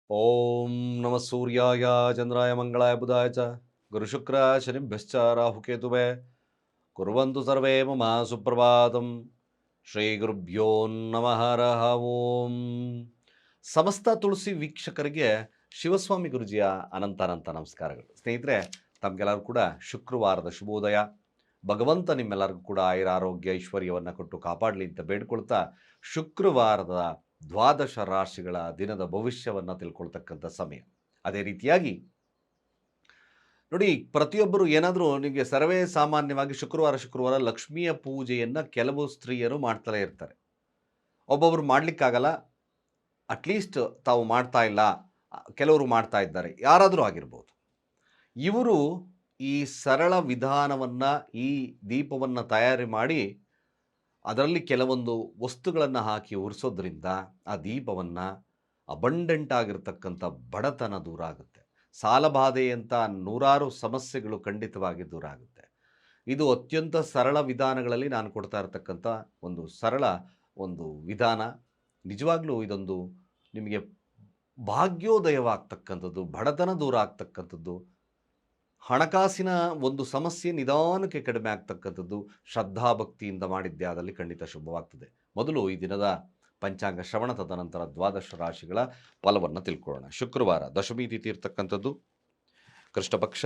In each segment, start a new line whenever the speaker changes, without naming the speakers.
ಓಂ ನಮಃ ಸೂರ್ಯಾಯ ಚಂದ್ರಾಯ ಮಂಗಳಾಯ ಬುಧಾಯ ಚ ಗುರುಶುಕ್ರ ಶನಿಭ್ಯಶ್ಚ ರಾಹುಕೇತುವೆ ಕುರ್ವಂತು ಸರ್ವೇ ಮಮ ಸುಪ್ರಭಾತಂ ಶ್ರೀ ಗುರುಭ್ಯೋ ನಮಃ ಹರಃ ಓಂ. ಸಮಸ್ತ ತುಳಸಿ ವೀಕ್ಷಕರಿಗೆ ಶಿವಸ್ವಾಮಿ ಗುರುಜಿಯ ಅನಂತ ನಮಸ್ಕಾರಗಳು. ಸ್ನೇಹಿತರೆ, ತಮಗೆಲ್ಲರೂ ಕೂಡ ಶುಕ್ರವಾರದ ಶುಭೋದಯ. ಭಗವಂತ ನಿಮ್ಮೆಲ್ಲರಿಗೂ ಕೂಡ ಆಯುರಾರೋಗ್ಯ ಐಶ್ವರ್ಯವನ್ನು ಕೊಟ್ಟು ಕಾಪಾಡಲಿ ಅಂತ ಬೇಡ್ಕೊಳ್ತಾ, ಶುಕ್ರವಾರದ ದ್ವಾದಶ ರಾಶಿಗಳ ದಿನದ ಭವಿಷ್ಯವನ್ನು ತಿಳ್ಕೊಳ್ತಕ್ಕಂಥ ಸಮಯ. ಅದೇ ರೀತಿಯಾಗಿ ನೋಡಿ, ಪ್ರತಿಯೊಬ್ಬರು ಏನಾದರೂ ನಿಮಗೆ ಸರ್ವೇ ಸಾಮಾನ್ಯವಾಗಿ ಶುಕ್ರವಾರ ಲಕ್ಷ್ಮಿಯ ಪೂಜೆಯನ್ನು ಕೆಲವು ಸ್ತ್ರೀಯರು ಮಾಡ್ತಲೇ ಇರ್ತಾರೆ. ಒಬ್ಬೊಬ್ಬರು ಮಾಡಲಿಕ್ಕಾಗಲ್ಲ, ಅಟ್ಲೀಸ್ಟ್ ತಾವು ಮಾಡ್ತಾ ಇಲ್ಲ, ಕೆಲವರು ಮಾಡ್ತಾ ಇದ್ದಾರೆ, ಯಾರಾದರೂ ಆಗಿರ್ಬೋದು. ಇವರು ಈ ಸರಳ ವಿಧಾನವನ್ನು, ಈ ದೀಪವನ್ನು ತಯಾರಿ ಮಾಡಿ ಅದರಲ್ಲಿ ಕೆಲವೊಂದು ವಸ್ತುಗಳನ್ನು ಹಾಕಿ ಉರಿಸೋದ್ರಿಂದ ಆ ದೀಪವನ್ನು ಅಬಂಡೆಂಟ್ ಆಗಿರ್ತಕ್ಕಂಥ ಬಡತನ ದೂರ ಆಗುತ್ತೆ. ಸಾಲಬಾಧೆಯಂಥ ನೂರಾರು ಸಮಸ್ಯೆಗಳು ಖಂಡಿತವಾಗಿ ದೂರ ಆಗುತ್ತೆ. ಇದು ಅತ್ಯಂತ ಸರಳ ವಿಧಾನಗಳಲ್ಲಿ ನಾನು ಕೊಡ್ತಾ ಇರತಕ್ಕಂಥ ಒಂದು ಸರಳ ಒಂದು ವಿಧಾನ. ನಿಜವಾಗ್ಲೂ ಇದೊಂದು ನಿಮಗೆ ಭಾಗ್ಯೋದಯವಾಗ್ತಕ್ಕಂಥದ್ದು, ಬಡತನ ದೂರ ಆಗ್ತಕ್ಕಂಥದ್ದು, ಹಣಕಾಸಿನ ಒಂದು ಸಮಸ್ಯೆ ನಿಧಾನಕ್ಕೆ ಕಡಿಮೆ ಆಗ್ತಕ್ಕಂಥದ್ದು. ಶ್ರದ್ಧಾಭಕ್ತಿಯಿಂದ ಮಾಡಿದ್ದೇ ಆದಲ್ಲಿ ಖಂಡಿತ ಶುಭವಾಗ್ತದೆ. ಮೊದಲು ಈ ದಿನದ ಪಂಚಾಂಗ ಶ್ರವಣ, ತದನಂತರ ದ್ವಾದಶ ರಾಶಿಗಳ ಫಲವನ್ನು ತಿಳ್ಕೊಳ್ಳೋಣ. ಶುಕ್ರವಾರ ದಶಮಿ ತಿಥಿ ಇರ್ತಕ್ಕಂಥದ್ದು, ಕೃಷ್ಣಪಕ್ಷ,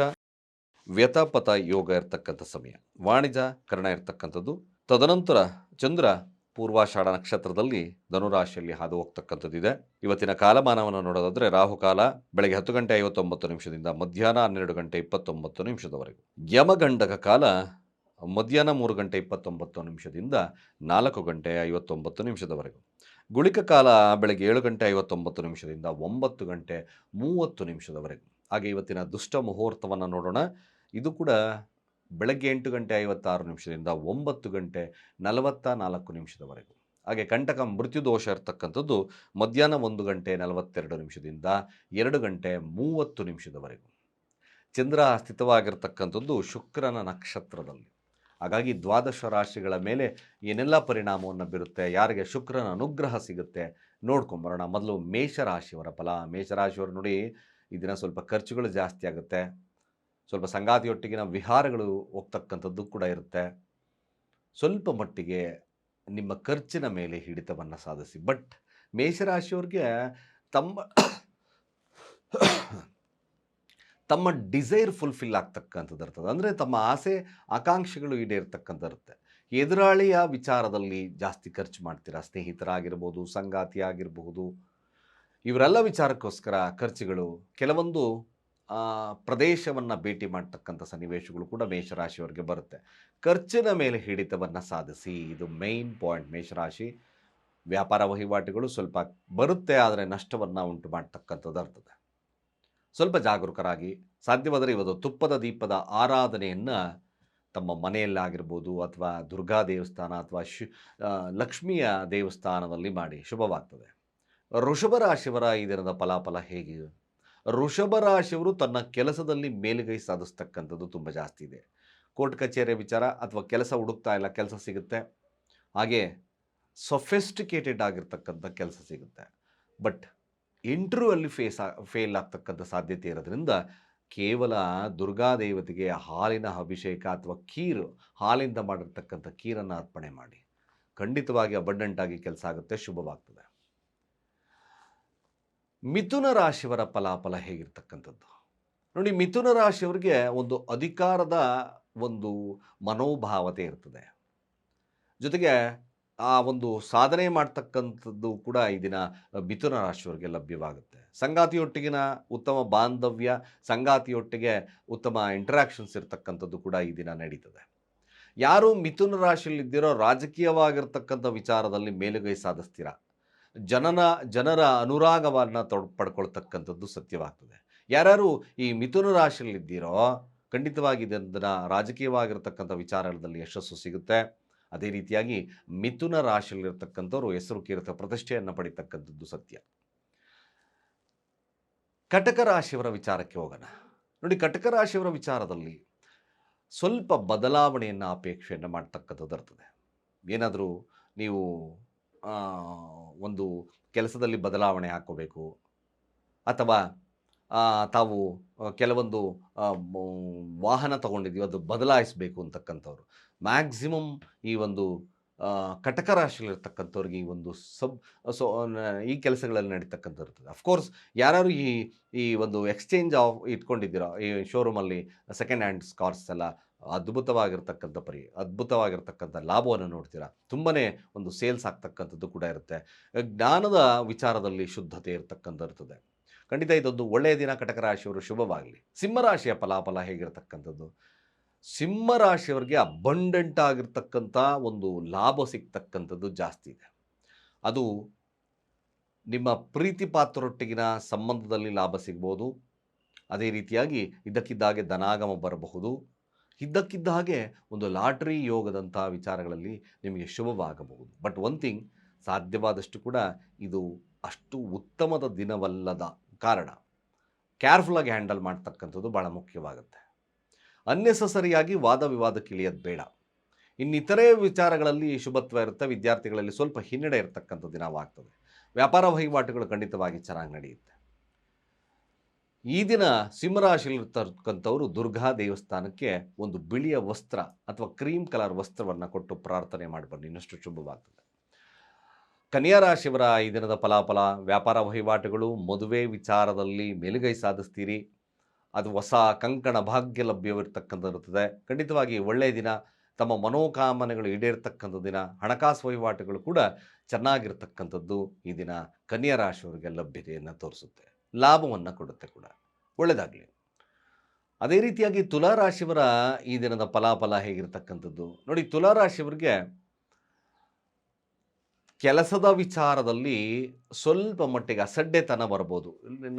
ವ್ಯತಪಥ ಯೋಗ ಇರ್ತಕ್ಕಂಥ ಸಮಯ, ವಾಣಿಜ್ಯ ಕರ್ಣ ಇರ್ತಕ್ಕಂಥದ್ದು. ತದನಂತರ ಚಂದ್ರ ಪೂರ್ವಾಷಾಢ ನಕ್ಷತ್ರದಲ್ಲಿ ಧನುರಾಶಿಯಲ್ಲಿ ಹಾದು ಹೋಗ್ತಕ್ಕಂಥದ್ದಿದೆ. ಇವತ್ತಿನ ಕಾಲಮಾನವನ್ನು ನೋಡೋದಾದರೆ ರಾಹುಕಾಲ ಬೆಳಗ್ಗೆ 10 ಗಂಟೆ 59 ನಿಮಿಷದಿಂದ ಮಧ್ಯಾಹ್ನ 12 ಗಂಟೆ 29 ನಿಮಿಷದವರೆಗೂ. ಯಮಗಂಡಕ ಕಾಲ ಮಧ್ಯಾಹ್ನ 3 ಗಂಟೆ 29 ನಿಮಿಷದಿಂದ 4 ಗಂಟೆ 59 ನಿಮಿಷದವರೆಗೂ. ಗುಳಿಕ ಕಾಲ ಬೆಳಗ್ಗೆ 7 ಗಂಟೆ 59 ನಿಮಿಷದಿಂದ 9 ಗಂಟೆ 30 ನಿಮಿಷದವರೆಗೂ. ಹಾಗೆ ಇವತ್ತಿನ ದುಷ್ಟ ಮುಹೂರ್ತವನ್ನು ನೋಡೋಣ. ಇದು ಕೂಡ ಬೆಳಗ್ಗೆ 8 ಗಂಟೆ 56 ನಿಮಿಷದಿಂದ 9 ಗಂಟೆ 44 ನಿಮಿಷದವರೆಗೂ. ಹಾಗೆ ಕಂಟಕ ಮೃತ್ಯುದೋಷ ಇರ್ತಕ್ಕಂಥದ್ದು ಮಧ್ಯಾಹ್ನ 1 ಗಂಟೆ 42 ನಿಮಿಷದಿಂದ 2 ಗಂಟೆ 30 ನಿಮಿಷದವರೆಗೂ. ಚಂದ್ರ ಸ್ಥಿತವಾಗಿರ್ತಕ್ಕಂಥದ್ದು ಶುಕ್ರನ ನಕ್ಷತ್ರದಲ್ಲಿ. ಹಾಗಾಗಿ ದ್ವಾದಶ ರಾಶಿಗಳ ಮೇಲೆ ಏನೆಲ್ಲ ಪರಿಣಾಮವನ್ನು ಬೀರುತ್ತೆ, ಯಾರಿಗೆ ಶುಕ್ರನ ಅನುಗ್ರಹ ಸಿಗುತ್ತೆ ನೋಡ್ಕೊಂಬರೋಣ. ಮೊದಲು ಮೇಷರಾಶಿಯವರ ಫಲ. ಮೇಷರಾಶಿಯವರು ನೋಡಿ, ಈ ದಿನ ಸ್ವಲ್ಪ ಖರ್ಚುಗಳು ಜಾಸ್ತಿ ಆಗುತ್ತೆ. ಸ್ವಲ್ಪ ಸಂಗಾತಿಯೊಟ್ಟಿಗಿನ ವಿಹಾರಗಳು ಹೋಗ್ತಕ್ಕಂಥದ್ದು ಕೂಡ ಇರುತ್ತೆ. ಸ್ವಲ್ಪ ಮಟ್ಟಿಗೆ ನಿಮ್ಮ ಖರ್ಚಿನ ಮೇಲೆ ಹಿಡಿತವನ್ನು ಸಾಧಿಸಿ. ಬಟ್ ಮೇಷರಾಶಿಯವ್ರಿಗೆ ತಮ್ಮ ತಮ್ಮ ಡಿಸೈರ್ ಫುಲ್ಫಿಲ್ ಆಗ್ತಕ್ಕಂಥದ್ದು ಇರ್ತದೆ. ಅಂದರೆ ತಮ್ಮ ಆಸೆ ಆಕಾಂಕ್ಷೆಗಳು ಈಡೇರ್ತಕ್ಕಂಥ ಇರುತ್ತೆ. ಎದುರಾಳಿಯ ವಿಚಾರದಲ್ಲಿ ಜಾಸ್ತಿ ಖರ್ಚು ಮಾಡ್ತೀರಾ. ಸ್ನೇಹಿತರಾಗಿರ್ಬೋದು, ಸಂಗಾತಿ ಆಗಿರಬಹುದು, ಇವರೆಲ್ಲ ವಿಚಾರಕ್ಕೋಸ್ಕರ ಖರ್ಚುಗಳು. ಕೆಲವೊಂದು ಪ್ರದೇಶವನ್ನು ಭೇಟಿ ಮಾಡ್ತಕ್ಕಂಥ ಸನ್ನಿವೇಶಗಳು ಕೂಡ ಮೇಷರಾಶಿಯವರಿಗೆ ಬರುತ್ತೆ. ಖರ್ಚಿನ ಮೇಲೆ ಹಿಡಿತವನ್ನು ಸಾಧಿಸಿ, ಇದು ಮೇಯ್ನ್ ಪಾಯಿಂಟ್. ಮೇಷರಾಶಿ ವ್ಯಾಪಾರ ವಹಿವಾಟುಗಳು ಸ್ವಲ್ಪ ಬರುತ್ತೆ, ಆದರೆ ನಷ್ಟವನ್ನು ಉಂಟು ಮಾಡ್ತಕ್ಕಂಥದ್ದು ಇರ್ತದೆ. ಸ್ವಲ್ಪ ಜಾಗರೂಕರಾಗಿ. ಸಾಧ್ಯವಾದರೆ ಇವತ್ತು ತುಪ್ಪದ ದೀಪದ ಆರಾಧನೆಯನ್ನು ತಮ್ಮ ಮನೆಯಲ್ಲಾಗಿರ್ಬೋದು, ಅಥವಾ ದುರ್ಗಾ ದೇವಸ್ಥಾನ ಅಥವಾ ಲಕ್ಷ್ಮಿಯ ದೇವಸ್ಥಾನದಲ್ಲಿ ಮಾಡಿ, ಶುಭವಾಗ್ತದೆ. ವೃಷಭ ರಾಶಿಯವರ ಈ ದಿನದ ಫಲಾಫಲ ಹೇಗಿದೆ? ವೃಷಭ ರಾಶಿಯವರು ತನ್ನ ಕೆಲಸದಲ್ಲಿ ಮೇಲುಗೈ ಸಾಧಿಸ್ತಕ್ಕಂಥದ್ದು ತುಂಬ ಜಾಸ್ತಿ ಇದೆ. ಕೋರ್ಟ್ ಕಚೇರಿ ವಿಚಾರ ಅಥವಾ ಕೆಲಸ ಹುಡುಕ್ತಾ ಇಲ್ಲ, ಕೆಲಸ ಸಿಗುತ್ತೆ. ಹಾಗೆ ಸೊಫೆಸ್ಟಿಕೇಟೆಡ್ ಆಗಿರ್ತಕ್ಕಂಥ ಕೆಲಸ ಸಿಗುತ್ತೆ. ಬಟ್ ಇಂಟರ್ವ್ಯೂಲ್ಲಿ ಫೇಲ್ ಆಗ್ತಕ್ಕಂಥ ಸಾಧ್ಯತೆ ಇರೋದ್ರಿಂದ ಕೇವಲ ದುರ್ಗಾದೇವತೆಗೆ ಹಾಲಿನ ಅಭಿಷೇಕ ಅಥವಾ ಕೀರು, ಹಾಲಿಂದ ಮಾಡಿರ್ತಕ್ಕಂಥ ಕೀರನ್ನು ಅರ್ಪಣೆ ಮಾಡಿ. ಖಂಡಿತವಾಗಿ ಅಬಂಡೆಂಟಾಗಿ ಕೆಲಸ ಆಗುತ್ತೆ, ಶುಭವಾಗ್ತದೆ. ಮಿಥುನ ರಾಶಿಯವರ ಫಲಾಫಲ ಹೇಗಿರ್ತಕ್ಕಂಥದ್ದು ನೋಡಿ. ಮಿಥುನ ರಾಶಿಯವರಿಗೆ ಒಂದು ಅಧಿಕಾರದ ಒಂದು ಮನೋಭಾವತೆ ಇರ್ತದೆ. ಜೊತೆಗೆ ಆ ಒಂದು ಸಾಧನೆ ಮಾಡ್ತಕ್ಕಂಥದ್ದು ಕೂಡ ಈ ದಿನ ಮಿಥುನ ರಾಶಿಯವರಿಗೆ ಲಭ್ಯವಾಗುತ್ತೆ. ಸಂಗಾತಿಯೊಟ್ಟಿಗಿನ ಉತ್ತಮ ಬಾಂಧವ್ಯ, ಸಂಗಾತಿಯೊಟ್ಟಿಗೆ ಉತ್ತಮ ಇಂಟರಾಕ್ಷನ್ಸ್ ಇರ್ತಕ್ಕಂಥದ್ದು ಕೂಡ ಈ ದಿನ ನಡೀತದೆ. ಯಾರು ಮಿಥುನ ರಾಶಿಯಲ್ಲಿದ್ದೀರೋ ರಾಜಕೀಯವಾಗಿರ್ತಕ್ಕಂಥ ವಿಚಾರದಲ್ಲಿ ಮೇಲುಗೈ ಸಾಧಿಸ್ತೀರ. ಜನರ ಅನುರಾಗವನ್ನು ಪಡ್ಕೊಳ್ತಕ್ಕಂಥದ್ದು ಸತ್ಯವಾಗ್ತದೆ. ಯಾರ್ಯಾರು ಈ ಮಿಥುನ ರಾಶಿಯಲ್ಲಿದ್ದೀರೋ ಖಂಡಿತವಾಗಿ ಇದನ್ನು ರಾಜಕೀಯವಾಗಿರ್ತಕ್ಕಂಥ ವಿಚಾರದಲ್ಲಿ ಯಶಸ್ಸು ಸಿಗುತ್ತೆ. ಅದೇ ರೀತಿಯಾಗಿ ಮಿಥುನ ರಾಶಿಯಲ್ಲಿರ್ತಕ್ಕಂಥವ್ರು ಹೆಸರು ಕೀರ್ತಿ ಪ್ರತಿಷ್ಠೆಯನ್ನು ಪಡಿತಕ್ಕಂಥದ್ದು ಸತ್ಯ. ಕಟಕ ರಾಶಿಯವರ ವಿಚಾರಕ್ಕೆ ಹೋಗೋಣ. ನೋಡಿ, ಕಟಕ ರಾಶಿಯವರ ವಿಚಾರದಲ್ಲಿ ಸ್ವಲ್ಪ ಬದಲಾವಣೆಯನ್ನು ಅಪೇಕ್ಷೆಯನ್ನು ಮಾಡ್ತಕ್ಕಂಥದ್ದು ಇರ್ತದೆ. ಏನಾದರೂ ನೀವು ಒಂದು ಕೆಲಸದಲ್ಲಿ ಬದಲಾವಣೆ ಹಾಕ್ಕೋಬೇಕು, ಅಥವಾ ತಾವು ಕೆಲವೊಂದು ವಾಹನ ತಗೊಂಡಿದ್ದೀವಿ ಅದು ಬದಲಾಯಿಸಬೇಕು ಅಂತಕ್ಕಂಥವ್ರು ಮ್ಯಾಕ್ಸಿಮಮ್ ಈ ಒಂದು ಕಟಕ ರಾಶಿಯಲ್ಲಿರ್ತಕ್ಕಂಥವ್ರಿಗೆ ಈ ಒಂದು ಸೊ ಈ ಕೆಲಸಗಳಲ್ಲಿ ನಡೀತಕ್ಕಂಥ ಇರ್ತದೆ. ಅಫ್ಕೋರ್ಸ್ ಯಾರು ಈ ಒಂದು ಎಕ್ಸ್ಚೇಂಜ್ ಆಫ್ ಇಟ್ಕೊಂಡಿದ್ದೀರೋ ಈ ಶೋರೂಮಲ್ಲಿ ಸೆಕೆಂಡ್ ಹ್ಯಾಂಡ್ ಕಾರ್ಸ್ ಎಲ್ಲ ಅದ್ಭುತವಾಗಿರ್ತಕ್ಕಂಥ ಲಾಭವನ್ನು ನೋಡ್ತೀರಾ. ತುಂಬಾ ಒಂದು ಸೇಲ್ಸ್ ಆಗ್ತಕ್ಕಂಥದ್ದು ಕೂಡ ಇರುತ್ತೆ. ಜ್ಞಾನದ ವಿಚಾರದಲ್ಲಿ ಶುದ್ಧತೆ ಇರ್ತಕ್ಕಂಥ ಇರ್ತದೆ. ಖಂಡಿತ ಇದೊಂದು ಒಳ್ಳೆಯ ದಿನ. ಕಟಕ ರಾಶಿಯವರು ಶುಭವಾಗಲಿ. ಸಿಂಹರಾಶಿಯ ಫಲಾಫಲ ಹೇಗಿರ್ತಕ್ಕಂಥದ್ದು? ಸಿಂಹರಾಶಿಯವರಿಗೆ ಅಬಂಡೆಂಟ್ ಆಗಿರ್ತಕ್ಕಂಥ ಒಂದು ಲಾಭ ಸಿಗ್ತಕ್ಕಂಥದ್ದು ಜಾಸ್ತಿ ಇದೆ. ಅದು ನಿಮ್ಮ ಪ್ರೀತಿ ಪಾತ್ರರೊಟ್ಟಿಗಿನ ಸಂಬಂಧದಲ್ಲಿ ಲಾಭ ಸಿಗ್ಬೋದು. ಅದೇ ರೀತಿಯಾಗಿ ಇದ್ದಕ್ಕಿದ್ದಾಗೆ ಧನಾಗಮ ಬರಬಹುದು. ಇದ್ದಕ್ಕಿದ್ದ ಹಾಗೆ ಒಂದು ಲಾಟ್ರಿ ಯೋಗದಂಥ ವಿಚಾರಗಳಲ್ಲಿ ನಿಮಗೆ ಶುಭವಾಗಬಹುದು. ಬಟ್ ಒನ್ ಥಿಂಗ್, ಸಾಧ್ಯವಾದಷ್ಟು ಕೂಡ ಇದು ಅಷ್ಟು ಉತ್ತಮದ ದಿನವಲ್ಲದ ಕಾರಣ ಕೇರ್ಫುಲ್ಲಾಗಿ ಹ್ಯಾಂಡಲ್ ಮಾಡ್ತಕ್ಕಂಥದ್ದು ಭಾಳ ಮುಖ್ಯವಾಗುತ್ತೆ. ಅನ್ನೆಸಸರಿಯಾಗಿ ವಾದ ವಿವಾದಕ್ಕೆ ಇಳಿಯೋದು ಬೇಡ. ಇನ್ನಿತರೆ ವಿಚಾರಗಳಲ್ಲಿ ಶುಭತ್ವ ಇರುತ್ತೆ. ವಿದ್ಯಾರ್ಥಿಗಳಲ್ಲಿ ಸ್ವಲ್ಪ ಹಿನ್ನಡೆ ಇರತಕ್ಕಂಥ ದಿನವಾಗ್ತದೆ. ವ್ಯಾಪಾರ ವಹಿವಾಟುಗಳು ಖಂಡಿತವಾಗಿ ಚೆನ್ನಾಗಿ ನಡೆಯುತ್ತೆ. ಈ ದಿನ ಸಿಂಹರಾಶಿಯಲ್ಲಿರ್ತಕ್ಕಂಥವರು ದುರ್ಗಾ ದೇವಸ್ಥಾನಕ್ಕೆ ಒಂದು ಬಿಳಿಯ ವಸ್ತ್ರ ಅಥವಾ ಕ್ರೀಮ್ ಕಲರ್ ವಸ್ತ್ರವನ್ನು ಕೊಟ್ಟು ಪ್ರಾರ್ಥನೆ ಮಾಡಿ ಬನ್ನಿ, ಇನ್ನಷ್ಟು ಶುಭವಾಗ್ತದೆ. ಕನ್ಯಾ ರಾಶಿಯವರ ಈ ದಿನದ ಫಲಾಫಲ: ವ್ಯಾಪಾರ ವಹಿವಾಟುಗಳು, ಮದುವೆ ವಿಚಾರದಲ್ಲಿ ಮೇಲುಗೈ ಸಾಧಿಸ್ತೀರಿ. ಅದು ಹೊಸ ಕಂಕಣ ಭಾಗ್ಯ ಲಭ್ಯವಿರ್ತಕ್ಕಂಥ ಇರ್ತದೆ. ಖಂಡಿತವಾಗಿ ಒಳ್ಳೆಯ ದಿನ. ತಮ್ಮ ಮನೋಕಾಮನೆಗಳು ಈಡೇರ್ತಕ್ಕಂಥ ದಿನ. ಹಣಕಾಸು ವಹಿವಾಟುಗಳು ಕೂಡ ಚೆನ್ನಾಗಿರ್ತಕ್ಕಂಥದ್ದು ಈ ದಿನ ಕನ್ಯಾ ರಾಶಿಯವರಿಗೆ ಲಭ್ಯತೆಯನ್ನು ತೋರಿಸುತ್ತೆ, ಲಾಭವನ್ನು ಕೊಡುತ್ತೆ ಕೂಡ. ಒಳ್ಳೆಯದಾಗಲಿ. ಅದೇ ರೀತಿಯಾಗಿ ತುಲಾರಾಶಿಯವರ ಈ ದಿನದ ಫಲಾಫಲ ಹೇಗಿರ್ತಕ್ಕಂಥದ್ದು ನೋಡಿ. ತುಲಾರಾಶಿಯವರಿಗೆ ಕೆಲಸದ ವಿಚಾರದಲ್ಲಿ ಸ್ವಲ್ಪ ಮಟ್ಟಿಗೆ ಅಸಡ್ಡೆತನ ಬರ್ಬೋದು.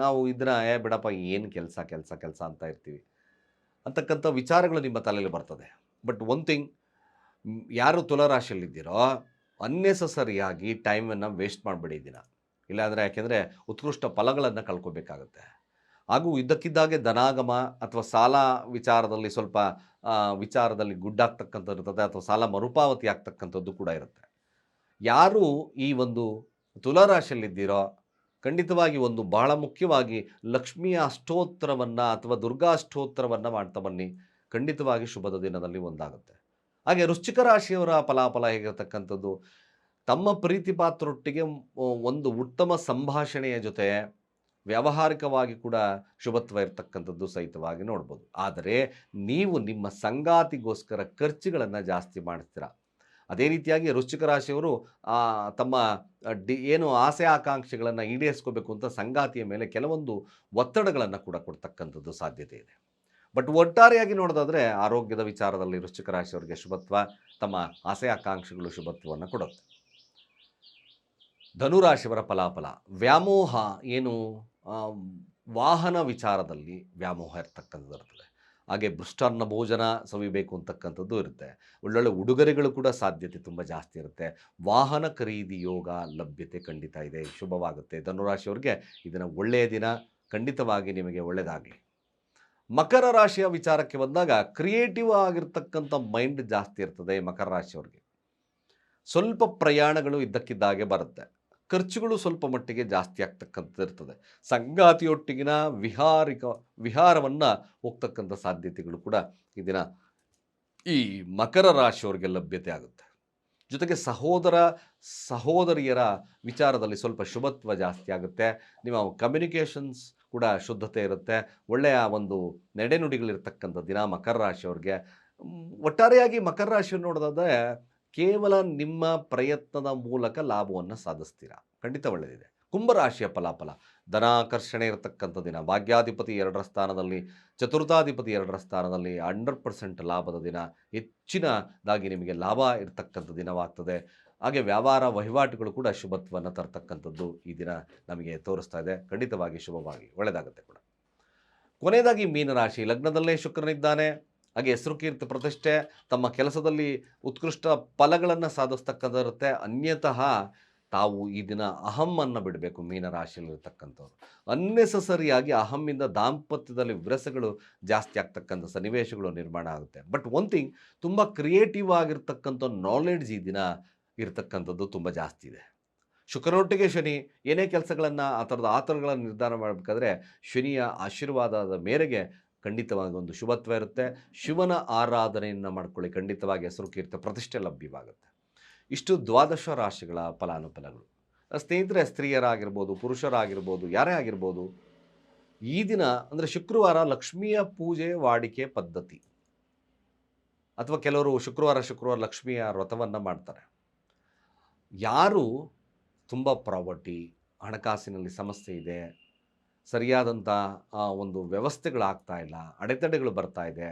ನಾವು ಇದನ್ನ ಬಿಡಪ್ಪ ಏನು ಕೆಲಸ ಅಂತ ಇರ್ತೀವಿ ಅಂತಕ್ಕಂಥ ವಿಚಾರಗಳು ನಿಮ್ಮ ತಲೆಯಲ್ಲಿ ಬರ್ತದೆ. ಬಟ್ ಒನ್ ಥಿಂಗ್, ಯಾರು ತುಲಾರಾಶಿಯಲ್ಲಿದ್ದೀರೋ ಅನ್ನೆಸಸರಿಯಾಗಿ ಟೈಮನ್ನು ವೇಸ್ಟ್ ಮಾಡಬೇಡಿ ದಿನ. ಇಲ್ಲಾಂದರೆ ಯಾಕೆಂದರೆ ಉತ್ಕೃಷ್ಟ ಫಲಗಳನ್ನು ಕಳ್ಕೊಬೇಕಾಗುತ್ತೆ. ಹಾಗೂ ಇದ್ದಕ್ಕಿದ್ದಾಗೆ ಧನಾಗಮ ಅಥವಾ ಸಾಲ ವಿಚಾರದಲ್ಲಿ ಸ್ವಲ್ಪ ವಿಚಾರದಲ್ಲಿ ಗುಡ್ಡಾಗ್ತಕ್ಕಂಥದ್ದು ಇರ್ತದೆ, ಅಥವಾ ಸಾಲ ಮರುಪಾವತಿ ಆಗ್ತಕ್ಕಂಥದ್ದು ಕೂಡ ಇರುತ್ತೆ. ಯಾರು ಈ ಒಂದು ತುಲಾರಾಶಿಯಲ್ಲಿದ್ದೀರೋ ಖಂಡಿತವಾಗಿ ಒಂದು ಬಹಳ ಮುಖ್ಯವಾಗಿ ಲಕ್ಷ್ಮಿಯ ಅಷ್ಟೋತ್ತರವನ್ನು ಅಥವಾ ದುರ್ಗಾ ಅಷ್ಟೋತ್ತರವನ್ನು ಮಾಡ್ತಾ ಬನ್ನಿ. ಖಂಡಿತವಾಗಿ ಶುಭದ ದಿನದಲ್ಲಿ ಒಂದಾಗುತ್ತೆ. ಹಾಗೆ ವೃಶ್ಚಿಕ ರಾಶಿಯವರ ಫಲಾಫಲ ಹೇಗಿರತಕ್ಕಂಥದ್ದು? ತಮ್ಮ ಪ್ರೀತಿ ಪಾತ್ರರೊಟ್ಟಿಗೆ ಒಂದು ಉತ್ತಮ ಸಂಭಾಷಣೆಯ ಜೊತೆ ವ್ಯಾವಹಾರಿಕವಾಗಿ ಕೂಡ ಶುಭತ್ವ ಇರತಕ್ಕಂಥದ್ದು ಸಹಿತವಾಗಿ ನೋಡ್ಬೋದು. ಆದರೆ ನೀವು ನಿಮ್ಮ ಸಂಗಾತಿಗೋಸ್ಕರ ಖರ್ಚುಗಳನ್ನು ಜಾಸ್ತಿ ಮಾಡ್ತೀರಾ. ಅದೇ ರೀತಿಯಾಗಿ ವೃಶ್ಚಿಕ ರಾಶಿಯವರು ತಮ್ಮ ಏನು ಆಸೆ ಆಕಾಂಕ್ಷೆಗಳನ್ನು ಈಡೇರಿಸ್ಕೋಬೇಕು ಅಂತ ಸಂಗಾತಿಯ ಮೇಲೆ ಕೆಲವೊಂದು ಒತ್ತಡಗಳನ್ನು ಕೂಡ ಕೊಡ್ತಕ್ಕಂಥದ್ದು ಸಾಧ್ಯತೆ ಇದೆ. ಬಟ್ ಒಟ್ಟಾರೆಯಾಗಿ ನೋಡೋದಾದರೆ ಆರೋಗ್ಯದ ವಿಚಾರದಲ್ಲಿ ವೃಶ್ಚಿಕ ರಾಶಿಯವರಿಗೆ ಶುಭತ್ವ, ತಮ್ಮ ಆಸೆ ಆಕಾಂಕ್ಷೆಗಳು ಶುಭತ್ವವನ್ನು ಕೊಡುತ್ತೆ. ಧನುರಾಶಿಯವರ ಫಲಾಫಲ: ವ್ಯಾಮೋಹ, ಏನು ವಾಹನ ವಿಚಾರದಲ್ಲಿ ವ್ಯಾಮೋಹ ಇರ್ತಕ್ಕಂಥದ್ದು ಇರ್ತದೆ. ಹಾಗೆ ಮೃಷ್ಟಾನ್ನ ಭೋಜನ ಸವಿಬೇಕು ಅಂತಕ್ಕಂಥದ್ದು ಇರುತ್ತೆ. ಒಳ್ಳೊಳ್ಳೆ ಉಡುಗೊರೆಗಳು ಕೂಡ ಸಾಧ್ಯತೆ ತುಂಬ ಜಾಸ್ತಿ ಇರುತ್ತೆ. ವಾಹನ ಖರೀದಿ ಯೋಗ ಲಭ್ಯತೆ ಖಂಡಿತ ಇದೆ, ಶುಭವಾಗುತ್ತೆ. ಧನುರಾಶಿಯವ್ರಿಗೆ ಇದನ್ನು ಒಳ್ಳೆಯ ದಿನ. ಖಂಡಿತವಾಗಿ ನಿಮಗೆ ಒಳ್ಳೆಯದಾಗಲಿ. ಮಕರ ರಾಶಿಯ ವಿಚಾರಕ್ಕೆ ಬಂದಾಗ ಕ್ರಿಯೇಟಿವ್ ಆಗಿರ್ತಕ್ಕಂಥ ಮೈಂಡ್ ಜಾಸ್ತಿ ಇರ್ತದೆ ಮಕರ ರಾಶಿಯವ್ರಿಗೆ. ಸ್ವಲ್ಪ ಪ್ರಯಾಣಗಳು ಇದ್ದಕ್ಕಿದ್ದಾಗೆ ಬರುತ್ತೆ. ಖರ್ಚುಗಳು ಸ್ವಲ್ಪ ಮಟ್ಟಿಗೆ ಜಾಸ್ತಿ ಆಗ್ತಕ್ಕಂಥದ್ದು ಇರ್ತದೆ. ಸಂಗಾತಿಯೊಟ್ಟಿಗಿನ ವಿಹಾರವನ್ನು ಹೋಗ್ತಕ್ಕಂಥ ಸಾಧ್ಯತೆಗಳು ಕೂಡ ಈ ದಿನ ಈ ಮಕರ ರಾಶಿಯವರಿಗೆ ಲಭ್ಯತೆ ಆಗುತ್ತೆ. ಜೊತೆಗೆ ಸಹೋದರಿಯರ ವಿಚಾರದಲ್ಲಿ ಸ್ವಲ್ಪ ಶುಭತ್ವ ಜಾಸ್ತಿ ಆಗುತ್ತೆ. ನಿಮ್ಮ ಕಮ್ಯುನಿಕೇಷನ್ಸ್ ಕೂಡ ಶುದ್ಧತೆ ಇರುತ್ತೆ. ಒಳ್ಳೆಯ ಒಂದು ನಡೆನುಡಿಗಳಿರ್ತಕ್ಕಂಥ ದಿನ ಮಕರ ರಾಶಿಯವ್ರಿಗೆ. ಒಟ್ಟಾರೆಯಾಗಿ ಮಕರ ರಾಶಿಯನ್ನು ನೋಡೋದಾದರೆ ಕೇವಲ ನಿಮ್ಮ ಪ್ರಯತ್ನದ ಮೂಲಕ ಲಾಭವನ್ನು ಸಾಧಿಸ್ತೀರಾ. ಖಂಡಿತ ಒಳ್ಳೆಯದಿದೆ. ಕುಂಭರಾಶಿಯ ಫಲಾಫಲ: ಧನಾಕರ್ಷಣೆ ಇರತಕ್ಕಂಥ ದಿನ. ಭಾಗ್ಯಾಧಿಪತಿ 2ರ ಸ್ಥಾನದಲ್ಲಿ, ಚತುರ್ಥಾಧಿಪತಿ 2ರ ಸ್ಥಾನದಲ್ಲಿ. 100% ಲಾಭದ ದಿನ. ಹೆಚ್ಚಿನದಾಗಿ ನಿಮಗೆ ಲಾಭ ಇರತಕ್ಕಂಥ ದಿನವಾಗ್ತದೆ. ಹಾಗೆ ವ್ಯಾಪಾರ ವಹಿವಾಟುಗಳು ಕೂಡ ಶುಭತ್ವವನ್ನು ತರ್ತಕ್ಕಂಥದ್ದು ಈ ದಿನ ನಮಗೆ ತೋರಿಸ್ತಾ ಇದೆ. ಖಂಡಿತವಾಗಿ ಶುಭವಾಗಿ ಒಳ್ಳೆಯದಾಗುತ್ತೆ ಕೂಡ. ಕೊನೆಯದಾಗಿ ಮೀನರಾಶಿ, ಲಗ್ನದಲ್ಲೇ ಶುಕ್ರನಿದ್ದಾನೆ. ಹಾಗೆ ಹೆಸರು ಕೀರ್ತಿ ಪ್ರತಿಷ್ಠೆ, ತಮ್ಮ ಕೆಲಸದಲ್ಲಿ ಉತ್ಕೃಷ್ಟ ಫಲಗಳನ್ನು ಸಾಧಿಸ್ತಕ್ಕಂಥಿರುತ್ತೆ. ಅನ್ಯತಃ ತಾವು ಈ ದಿನ ಅಹಮ್ಮನ್ನು ಬಿಡಬೇಕು. ಮೀನರಾಶಿಯಲ್ಲಿರ್ತಕ್ಕಂಥವ್ರು ಅನ್ನೆಸಸರಿಯಾಗಿ ಅಹಮ್ಮಿಂದ ದಾಂಪತ್ಯದಲ್ಲಿ ವಿರಸಗಳು ಜಾಸ್ತಿ ಆಗ್ತಕ್ಕಂಥ ಸನ್ನಿವೇಶಗಳು ನಿರ್ಮಾಣ ಆಗುತ್ತೆ. ಬಟ್ ಒನ್ ಥಿಂಗ್, ತುಂಬ ಕ್ರಿಯೇಟಿವ್ ಆಗಿರ್ತಕ್ಕಂಥ ನಾಲೆಡ್ಜ್ ಈ ದಿನ ಇರತಕ್ಕಂಥದ್ದು ತುಂಬ ಜಾಸ್ತಿ ಇದೆ. ಶುಕ್ರನೊಟ್ಟಿಗೆ ಶನಿ ಏನೇ ಕೆಲಸಗಳನ್ನು ಆ ಥರಗಳನ್ನು ನಿರ್ಧಾರ ಮಾಡಬೇಕಾದ್ರೆ ಶನಿಯ ಆಶೀರ್ವಾದದ ಮೇರೆಗೆ ಖಂಡಿತವಾಗಿ ಒಂದು ಶುಭತ್ವ ಇರುತ್ತೆ. ಶಿವನ ಆರಾಧನೆಯನ್ನು ಮಾಡ್ಕೊಳ್ಳಿ, ಖಂಡಿತವಾಗಿ ಹೆಸರು ಕೀರ್ತಿ ಪ್ರತಿಷ್ಠೆ ಲಭ್ಯವಾಗುತ್ತೆ. ಇಷ್ಟು ದ್ವಾದಶ ರಾಶಿಗಳ ಫಲಾನುಫಲಗಳು. ಸ್ನೇಹಿತರೆ, ಸ್ತ್ರೀಯರಾಗಿರ್ಬೋದು, ಪುರುಷರಾಗಿರ್ಬೋದು, ಯಾರೇ ಆಗಿರ್ಬೋದು, ಈ ದಿನ ಅಂದರೆ ಶುಕ್ರವಾರ ಲಕ್ಷ್ಮಿಯ ಪೂಜೆ ವಾಡಿಕೆ ಪದ್ಧತಿ, ಅಥವಾ ಕೆಲವರು ಶುಕ್ರವಾರ ಲಕ್ಷ್ಮಿಯ ವ್ರತವನ್ನು ಮಾಡ್ತಾರೆ. ಯಾರು ತುಂಬ ಪ್ರಾಪರ್ಟಿ, ಹಣಕಾಸಿನಲ್ಲಿ ಸಮಸ್ಯೆ ಇದೆ, ಸರಿಯಾದಂಥ ಒಂದು ವ್ಯವಸ್ಥೆಗಳಾಗ್ತಾ ಇಲ್ಲ, ಅಡೆತಡೆಗಳು ಬರ್ತಾ ಇದೆ,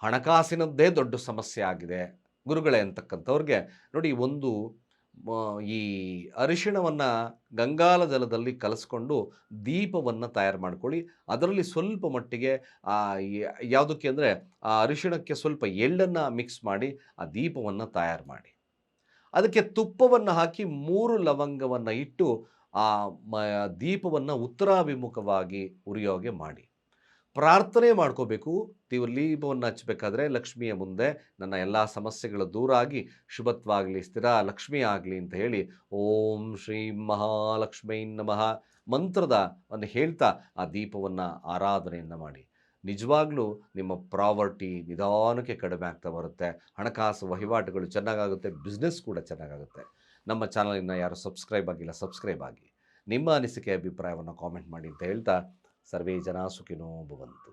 ಹಣಕಾಸಿನದ್ದೇ ದೊಡ್ಡ ಸಮಸ್ಯೆ ಆಗಿದೆ ಗುರುಗಳೇ ಅಂತಕ್ಕಂಥವ್ರಿಗೆ ನೋಡಿ, ಈ ಅರಿಶಿಣವನ್ನು ಗಂಗಾಲ ಜಲದಲ್ಲಿ ಕಲಸ್ಕೊಂಡು ದೀಪವನ್ನು ತಯಾರು ಮಾಡ್ಕೊಳ್ಳಿ. ಅದರಲ್ಲಿ ಸ್ವಲ್ಪ ಮಟ್ಟಿಗೆ ಯಾವುದಕ್ಕೆ ಅಂದರೆ ಆ ಅರಿಶಿಣಕ್ಕೆ ಸ್ವಲ್ಪ ಎಳ್ಳನ್ನು ಮಿಕ್ಸ್ ಮಾಡಿ ಆ ದೀಪವನ್ನು ತಯಾರು ಮಾಡಿ. ಅದಕ್ಕೆ ತುಪ್ಪವನ್ನು ಹಾಕಿ 3 ಲವಂಗವನ್ನು ಇಟ್ಟು ಆ ದೀಪವನ್ನು ಉತ್ತರಾಭಿಮುಖವಾಗಿ ಉರಿಯೋಗೆ ಮಾಡಿ. ಪ್ರಾರ್ಥನೆ ಮಾಡ್ಕೋಬೇಕು. ದೀಪವನ್ನು ಹಚ್ಚಬೇಕಾದ್ರೆ ಲಕ್ಷ್ಮಿಯ ಮುಂದೆ ನನ್ನ ಎಲ್ಲ ಸಮಸ್ಯೆಗಳು ದೂರ ಆಗಿ ಶುಭತ್ವಾಗಲಿ, ಸ್ಥಿರ ಲಕ್ಷ್ಮಿ ಆಗಲಿ ಅಂತ ಹೇಳಿ ಓಂ ಶ್ರೀ ಮಹಾಲಕ್ಷ್ಮೀ ನಮಃ ಮಂತ್ರದ ಒಂದು ಹೇಳ್ತಾ ಆ ದೀಪವನ್ನು ಆರಾಧನೆಯನ್ನು ಮಾಡಿ. ನಿಜವಾಗ್ಲೂ ನಿಮ್ಮ ಪ್ರಾಪರ್ಟಿ ನಿಧಾನಕ್ಕೆ ಕಡಿಮೆ ಆಗ್ತಾ ಬರುತ್ತೆ, ಹಣಕಾಸು ವಹಿವಾಟುಗಳು ಚೆನ್ನಾಗಾಗುತ್ತೆ, ಬಿಸ್ನೆಸ್ ಕೂಡ ಚೆನ್ನಾಗಾಗುತ್ತೆ. ನಮ್ಮ ಚಾನಲನ್ನು ಯಾರು ಸಬ್ಸ್ಕ್ರೈಬ್ ಆಗಿಲ್ಲ, ಸಬ್ಸ್ಕ್ರೈಬ್ ಆಗಿ. ನಿಮ್ಮ ಅನಿಸಿಕೆ ಅಭಿಪ್ರಾಯವನ್ನು ಕಾಮೆಂಟ್ ಮಾಡಿ ಅಂತ ಹೇಳ್ತಾ ಸರ್ವೇ ಜನ ಸುಖಿನೋ ಭವಂತು.